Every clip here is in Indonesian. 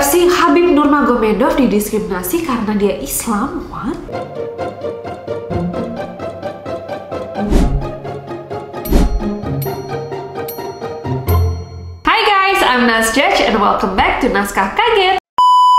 UFC Khabib Nurmagomedov didiskriminasi karena dia Islam. What? Hi guys, I'm Nasjaj and welcome back to Naskah Kaget.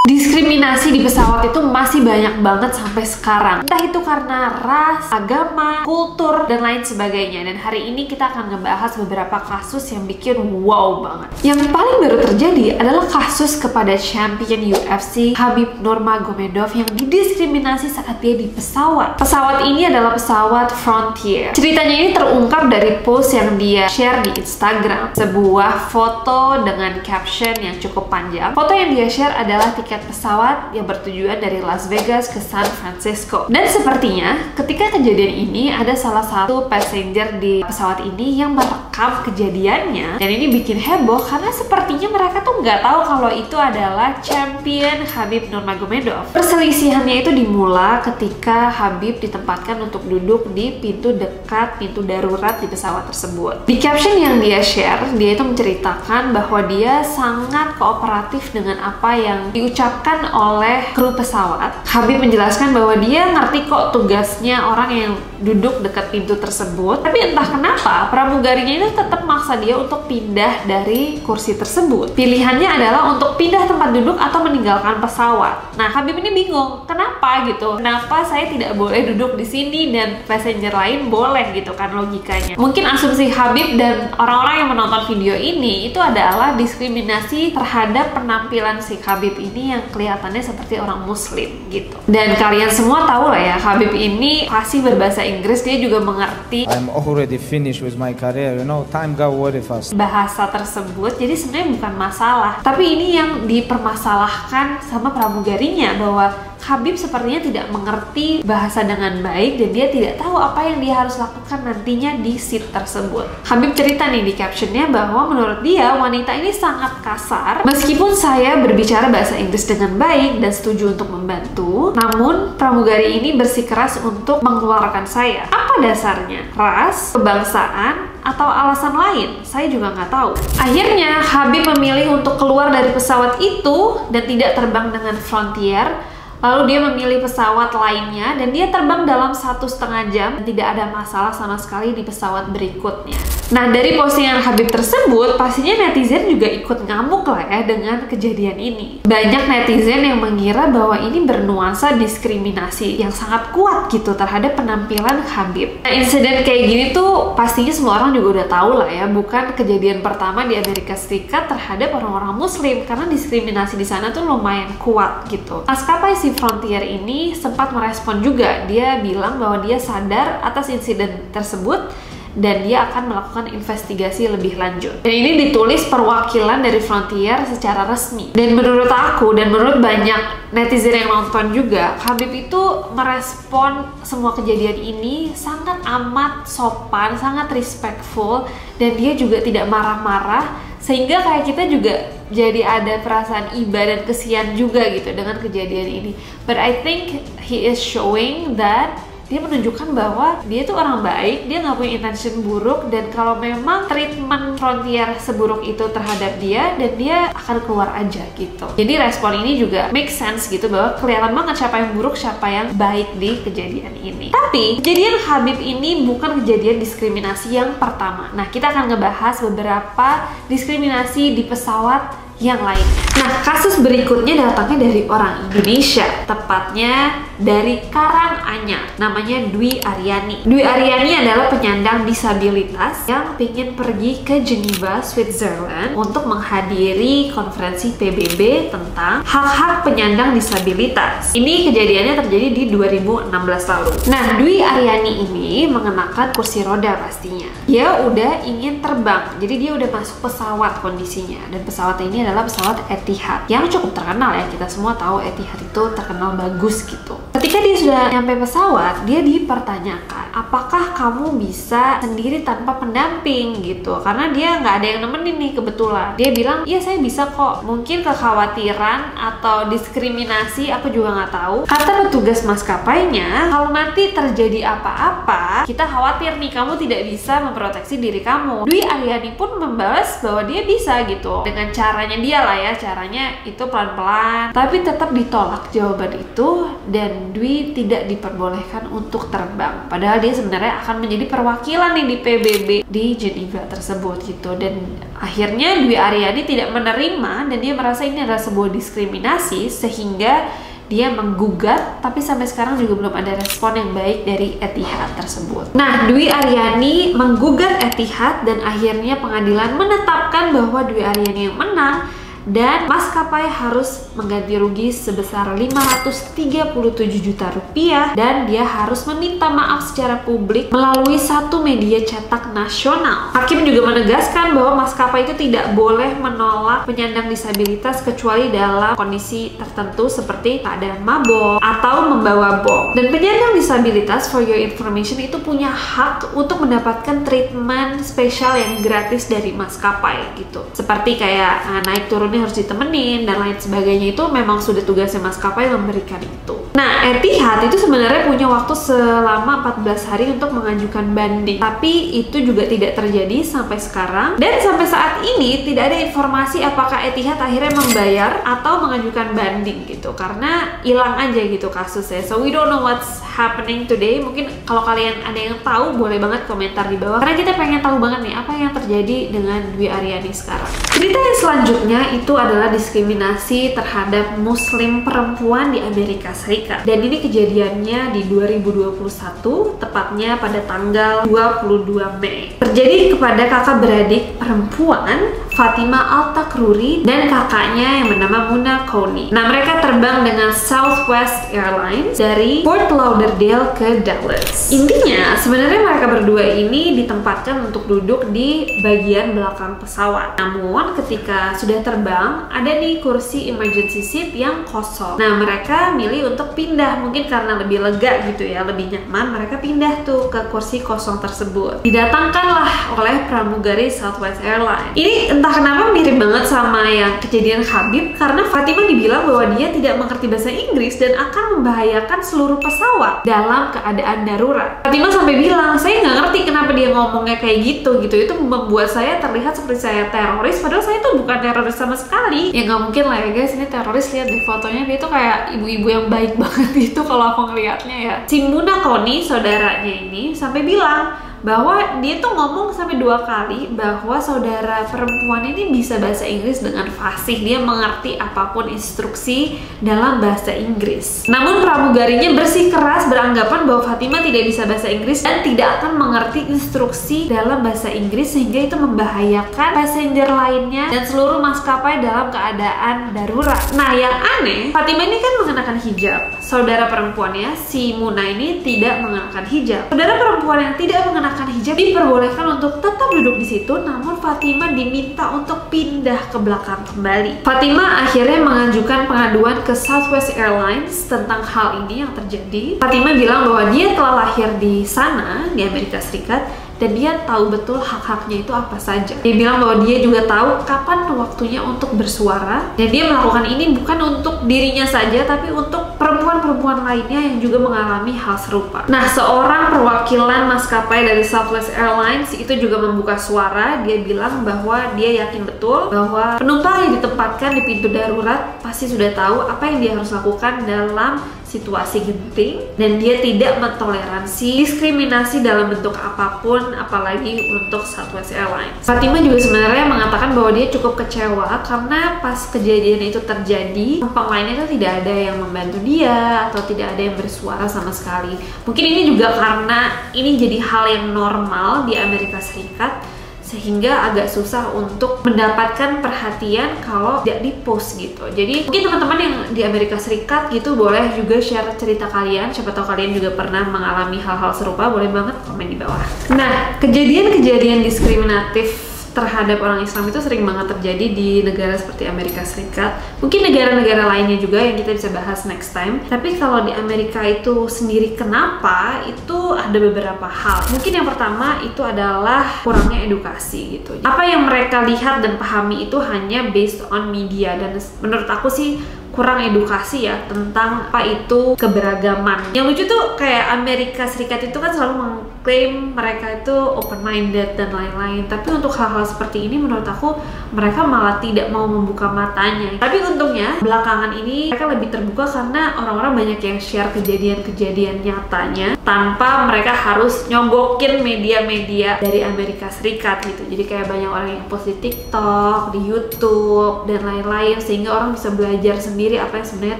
Diskriminasi di pesawat itu masih banyak banget sampai sekarang. Entah itu karena ras, agama, kultur, dan lain sebagainya. Dan hari ini kita akan ngebahas beberapa kasus yang bikin wow banget. Yang paling baru terjadi adalah kasus kepada champion UFC Khabib Nurmagomedov yang didiskriminasi saat dia di pesawat. Pesawat ini adalah pesawat Frontier. Ceritanya ini terungkap dari post yang dia share di Instagram. Sebuah foto dengan caption yang cukup panjang. Foto yang dia share adalah tiket pesawat yang bertujuan dari Las Vegas ke San Francisco. Dan sepertinya ketika kejadian ini ada salah satu passenger di pesawat ini yang merekam kejadiannya, dan ini bikin heboh karena sepertinya mereka tuh nggak tahu kalau itu adalah champion Khabib Nurmagomedov. Perselisihannya itu dimulai ketika Khabib ditempatkan untuk duduk di pintu dekat pintu darurat di pesawat tersebut. Di caption yang dia share, dia itu menceritakan bahwa dia sangat kooperatif dengan apa yang diucapkan oleh kru pesawat. Khabib menjelaskan bahwa dia ngerti kok tugasnya orang yang duduk dekat pintu tersebut, tapi entah kenapa pramugarinya itu tetap maksa dia untuk pindah dari kursi tersebut. Pilihannya adalah untuk pindah tempat duduk atau meninggalkan pesawat. Nah, Khabib ini bingung, kenapa gitu? Kenapa saya tidak boleh duduk di sini dan passenger lain boleh gitu kan logikanya? Mungkin asumsi Khabib dan orang-orang yang menonton video ini itu adalah diskriminasi terhadap penampilan si Khabib ini yang kelihatannya seperti orang muslim gitu. Dan kalian semua tahu lah ya, Khabib ini pasti berbahasa Inggris, dia juga mengerti I'm already finished with my career, you know, time go very fast. Bahasa tersebut, jadi sebenarnya bukan masalah. Tapi ini yang dipermasalahkan sama pramugarinya, bahwa Khabib sepertinya tidak mengerti bahasa dengan baik dan dia tidak tahu apa yang dia harus lakukan nantinya di seat tersebut. Khabib cerita nih di captionnya bahwa menurut dia wanita ini sangat kasar. Meskipun saya berbicara bahasa Inggris dengan baik dan setuju untuk membantu, namun pramugari ini bersikeras untuk mengeluarkan saya. Apa dasarnya? Ras, kebangsaan, atau alasan lain? Saya juga nggak tahu. Akhirnya Khabib memilih untuk keluar dari pesawat itu dan tidak terbang dengan Frontier. Lalu dia memilih pesawat lainnya dan dia terbang dalam 1,5 jam dan tidak ada masalah sama sekali di pesawat berikutnya. Nah, dari postingan Khabib tersebut, pastinya netizen juga ikut ngamuk lah ya dengan kejadian ini. Banyak netizen yang mengira bahwa ini bernuansa diskriminasi yang sangat kuat gitu terhadap penampilan Khabib. Nah, insiden kayak gini tuh pastinya semua orang juga udah tahu lah ya, bukan kejadian pertama di Amerika Serikat terhadap orang-orang muslim, karena diskriminasi di sana tuh lumayan kuat gitu. Maskapai si Frontier ini sempat merespon juga. Dia bilang bahwa dia sadar atas insiden tersebut dan dia akan melakukan investigasi lebih lanjut. Dan ini ditulis perwakilan dari Frontier secara resmi. Dan menurut aku dan menurut banyak netizen yang nonton juga, Khabib itu merespon semua kejadian ini sangat amat sopan, sangat respectful, dan dia juga tidak marah-marah, sehingga kayak kita juga jadi ada perasaan iba dan kesian juga gitu dengan kejadian ini. But I think he is showing that dia menunjukkan bahwa dia tuh orang baik, dia nggak punya intention buruk, dan kalau memang treatment Frontier seburuk itu terhadap dia, dan dia akan keluar aja gitu. Jadi respon ini juga make sense gitu, bahwa kelihatan banget siapa yang buruk, siapa yang baik di kejadian ini. Tapi kejadian Khabib ini bukan kejadian diskriminasi yang pertama. Nah, kita akan ngebahas beberapa diskriminasi di pesawat yang lain. Nah, kasus berikutnya datangnya dari orang Indonesia, tepatnya dari Karanganyar, namanya Dwi Aryani. Dwi Aryani adalah penyandang disabilitas yang ingin pergi ke Geneva, Switzerland untuk menghadiri konferensi PBB tentang hak-hak penyandang disabilitas. Ini kejadiannya terjadi di 2016 lalu. Nah, Dwi Aryani ini mengenakan kursi roda pastinya. Dia udah ingin terbang, jadi dia udah masuk pesawat kondisinya, dan pesawat ini adalah pesawat Etihad yang cukup terkenal ya, kita semua tahu Etihad itu terkenal bagus gitu. Ketika dia sudah nyampe pesawat, dia dipertanyakan apakah kamu bisa sendiri tanpa pendamping gitu, karena dia nggak ada yang nemenin nih kebetulan. Dia bilang, iya saya bisa kok, mungkin kekhawatiran atau diskriminasi aku juga nggak tahu. Kata petugas maskapainya, kalau nanti terjadi apa-apa, kita khawatir nih kamu tidak bisa memproteksi diri kamu. Dwi Aryani pun membalas bahwa dia bisa gitu, dengan caranya dia lah ya, caranya itu pelan-pelan, tapi tetap ditolak jawaban itu dan Dwi tidak diperbolehkan untuk terbang. Padahal dia sebenarnya akan menjadi perwakilan nih di PBB di Geneva tersebut gitu. Dan akhirnya Dwi Aryani tidak menerima dan dia merasa ini adalah sebuah diskriminasi sehingga dia menggugat, tapi sampai sekarang juga belum ada respon yang baik dari Etihad tersebut. Nah, Dwi Aryani menggugat Etihad dan akhirnya pengadilan menetapkan bahwa Dwi Aryani yang menang dan maskapai harus mengganti rugi sebesar 537 juta rupiah dan dia harus meminta maaf secara publik melalui satu media cetak nasional. Hakim juga menegaskan bahwa maskapai itu tidak boleh menolak penyandang disabilitas kecuali dalam kondisi tertentu seperti keadaan mabok atau membawa bom. Dan penyandang disabilitas, for your information, itu punya hak untuk mendapatkan treatment spesial yang gratis dari maskapai gitu. Seperti kayak naik turun harus ditemenin dan lain sebagainya, itu memang sudah tugasnya maskapai memberikan itu. Nah, Etihad itu sebenarnya punya waktu selama 14 hari untuk mengajukan banding, tapi itu juga tidak terjadi sampai sekarang. Dan sampai saat ini tidak ada informasi apakah Etihad akhirnya membayar atau mengajukan banding gitu, karena hilang aja gitu kasusnya. So we don't know what's happening today. Mungkin kalau kalian ada yang tahu boleh banget komentar di bawah, karena kita pengen tahu banget nih apa yang terjadi dengan Dwi Aryani sekarang. Cerita yang selanjutnya itu adalah diskriminasi terhadap muslim perempuan di Amerika Serikat. Dan ini kejadiannya di 2021, tepatnya pada tanggal 22 Mei. Terjadi kepada kakak beradik perempuan Fatima Al-Takruri dan kakaknya yang bernama Muna Koni. Nah, mereka terbang dengan Southwest Airlines dari Fort Lauderdale ke Dallas. Intinya, sebenarnya mereka berdua ini ditempatkan untuk duduk di bagian belakang pesawat. Namun, ketika sudah terbang, ada nih kursi emergency seat yang kosong. Nah, mereka milih untuk pindah, mungkin karena lebih lega gitu ya, lebih nyaman, mereka pindah tuh ke kursi kosong tersebut. Didatangkanlah oleh pramugari Southwest Airlines. Ini entah kenapa mirip banget sama yang kejadian Khabib, karena Fatima dibilang bahwa dia tidak mengerti bahasa Inggris dan akan membahayakan seluruh pesawat dalam keadaan darurat. Fatima sampai bilang, saya nggak ngerti kenapa dia ngomongnya kayak gitu. Itu membuat saya terlihat seperti saya teroris, padahal saya tuh bukan teroris sama sekali. Ya nggak mungkin lah ya guys, ini teroris. Lihat di fotonya, dia tuh kayak ibu-ibu yang baik banget gitu kalau aku ngelihatnya ya. Si Muna Koni, saudaranya ini, sampai bilang bahwa dia tuh ngomong sampai 2 kali bahwa saudara perempuan ini bisa bahasa Inggris dengan fasih. Dia mengerti apapun instruksi dalam bahasa Inggris. Namun pramugarinya bersikeras beranggapan bahwa Fatima tidak bisa bahasa Inggris dan tidak akan mengerti instruksi dalam bahasa Inggris, sehingga itu membahayakan passenger lainnya dan seluruh maskapai dalam keadaan darurat. Nah, yang aneh, Fatima ini kan mengenakan hijab. Saudara perempuannya, si Muna ini, tidak mengenakan hijab. Saudara perempuan yang tidak mengenakan hijab diperbolehkan untuk tetap duduk di situ, namun Fatima diminta untuk pindah ke belakang kembali. Fatima akhirnya mengajukan pengaduan ke Southwest Airlines tentang hal ini yang terjadi. Fatima bilang bahwa dia telah lahir di sana, di Amerika Serikat, dan dia tahu betul hak-haknya itu apa saja. Dia bilang bahwa dia juga tahu kapan waktunya untuk bersuara, dan dia melakukan ini bukan untuk dirinya saja, tapi untuk perempuan-perempuan lainnya yang juga mengalami hal serupa. Nah, seorang perwakilan maskapai dari Southwest Airlines itu juga membuka suara. Dia bilang bahwa dia yakin betul bahwa penumpang yang ditempatkan di pintu darurat pasti sudah tahu apa yang dia harus lakukan dalam situasi genting, dan dia tidak mentoleransi diskriminasi dalam bentuk apapun, apalagi untuk Southwest Airlines. Fatima juga sebenarnya mengatakan bahwa dia cukup kecewa karena pas kejadian itu terjadi, penumpang lainnya itu tidak ada yang membantu dia atau tidak ada yang bersuara sama sekali. Mungkin ini juga karena ini jadi hal yang normal di Amerika Serikat, sehingga agak susah untuk mendapatkan perhatian kalau tidak di-post gitu. Jadi mungkin teman-teman yang di Amerika Serikat gitu boleh juga share cerita kalian. Siapa tahu kalian juga pernah mengalami hal-hal serupa, boleh banget komen di bawah. Nah, kejadian-kejadian diskriminatif terhadap orang Islam itu sering banget terjadi di negara seperti Amerika Serikat. Mungkin negara-negara lainnya juga yang kita bisa bahas next time. Tapi kalau di Amerika itu sendiri kenapa? Itu ada beberapa hal. Mungkin yang pertama itu adalah kurangnya edukasi gitu. Apa yang mereka lihat dan pahami itu hanya based on media, dan menurut aku sih kurang edukasi ya tentang apa itu keberagaman. Yang lucu tuh kayak Amerika Serikat itu kan selalu mengklaim mereka itu open minded dan lain-lain, tapi untuk hal-hal seperti ini menurut aku mereka malah tidak mau membuka matanya. Tapi untungnya belakangan ini mereka lebih terbuka karena orang-orang banyak yang share kejadian-kejadian nyatanya tanpa mereka harus nyogokin media-media dari Amerika Serikat gitu. Jadi kayak banyak orang yang post di TikTok, di YouTube dan lain-lain, sehingga orang bisa belajar sendiri apa yang sebenarnya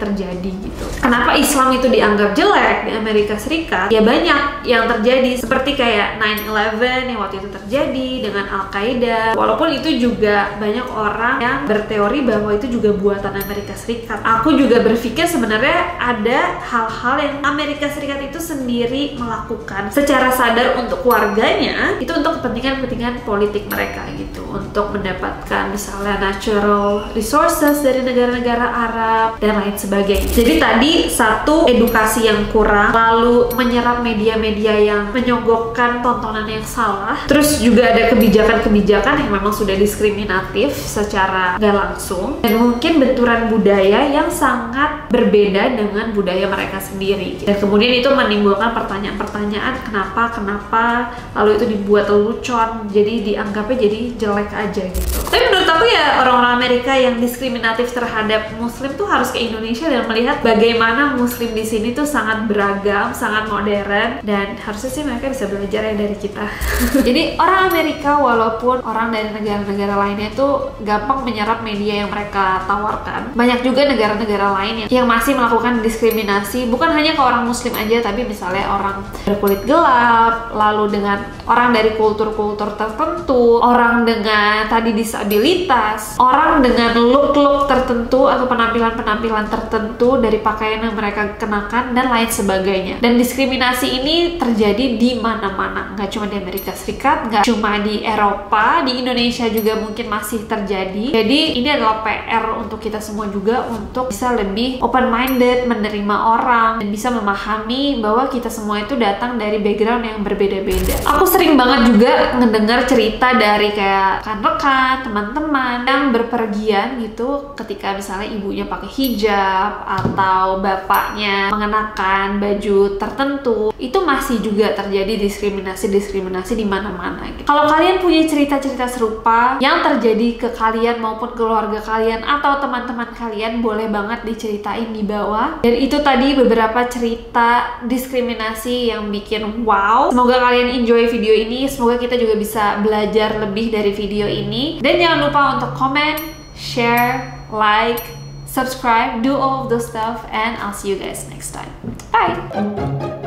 terjadi gitu. Kenapa Islam itu dianggap jelek di Amerika Serikat? Ya banyak yang terjadi, seperti kayak 9/11 yang waktu itu terjadi dengan Al-Qaeda. Walaupun itu juga banyak orang yang berteori bahwa itu juga buatan Amerika Serikat. Aku juga berpikir sebenarnya ada hal-hal yang Amerika Serikat itu sendiri melakukan secara sadar untuk keluarganya, itu untuk kepentingan-kepentingan politik mereka gitu, untuk mendapatkan misalnya natural resources dari negara-negara Arab dan lain sebagainya. Jadi tadi satu, edukasi yang kurang, lalu menyerap media-media yang menyogokkan tontonan yang salah, terus juga ada kebijakan-kebijakan yang memang sudah diskriminatif secara nggak langsung, dan mungkin benturan budaya yang sangat berbeda dengan budaya mereka sendiri. Dan kemudian itu menimbulkan pertanyaan-pertanyaan kenapa, lalu itu dibuat lelucon, jadi dianggapnya jadi jelek aja gitu. Tapi menurut aku ya orang-orang Amerika yang diskriminatif terhadap Muslim tuh harus ke Indonesia dan melihat bagaimana Muslim di sini tuh sangat beragam, sangat modern, dan harusnya sih mereka bisa belajar ya dari kita. Jadi orang Amerika walaupun orang dari negara-negara lainnya tuh gampang menyerap media yang mereka tawarkan, banyak juga negara-negara lain yang masih melakukan diskriminasi, bukan hanya ke orang Muslim aja, tapi misalnya orang berkulit gelap, lalu dengan orang dari kultur-kultur tertentu, orang dengan tadi disabilitas, orang dengan look-look tertentu atau penampilan-penampilan tertentu dari pakaian yang mereka kenakan dan lain sebagainya. Dan diskriminasi ini terjadi di mana-mana, nggak cuma di Amerika Serikat, nggak cuma di Eropa, di Indonesia juga mungkin masih terjadi. Jadi ini adalah PR untuk kita semua juga untuk bisa lebih open-minded, menerima orang, dan bisa memahami bahwa kita semua itu datang dari background yang berbeda-beda. Aku sering banget juga ngedengar cerita dari kayak rekan-rekan, teman-teman yang berpergian gitu, ketika misalnya ibunya pakai hijab atau bapaknya mengenakan baju tertentu, itu masih juga terjadi diskriminasi di mana-mana gitu. Kalau kalian punya cerita-cerita serupa yang terjadi ke kalian maupun keluarga kalian atau teman-teman kalian, boleh banget diceritain di bawah. Dan itu tadi beberapa cerita diskriminasi yang bikin wow. Semoga kalian enjoy video ini, semoga kita juga bisa belajar lebih dari video ini. Dan jangan lupa untuk comment, share, like, subscribe, do all of those stuff, and I'll see you guys next time. Bye!